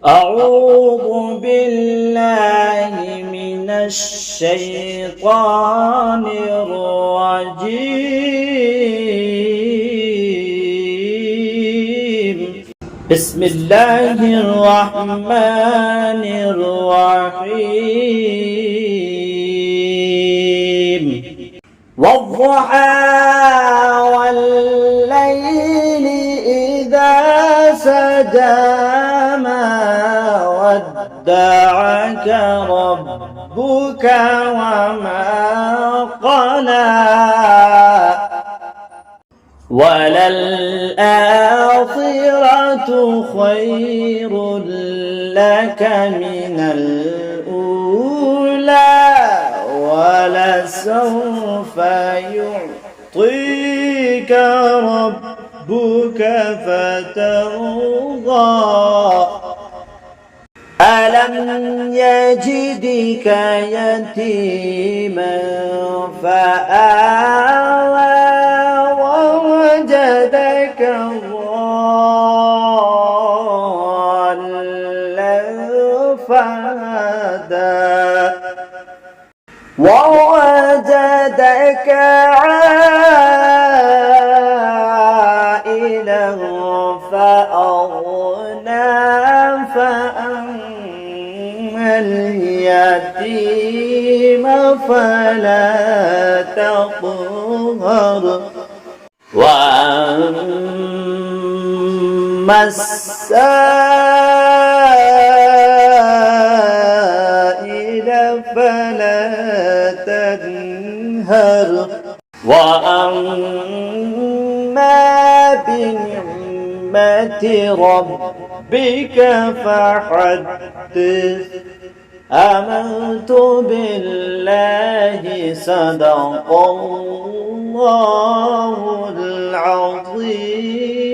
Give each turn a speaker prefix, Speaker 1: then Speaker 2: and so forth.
Speaker 1: أعوذ بالله من الشيطان الرجيم. بسم الله الرحمن الرحيم. والضحى والليل إذا سجى ما ودعك ربك وما قلى وللآخرة خير لك من الأولى ولسوف يعطيك ربك فترضى ألم يجدك يتيما فآوى ووجدك ضالا فهدى ووجدك عائلا فأغنى فأما اليتيم فلا تقهر وأما السائل فلا تنهر وأما بنعمة ربك فحدث آمنت بالله صدق الله العظيم.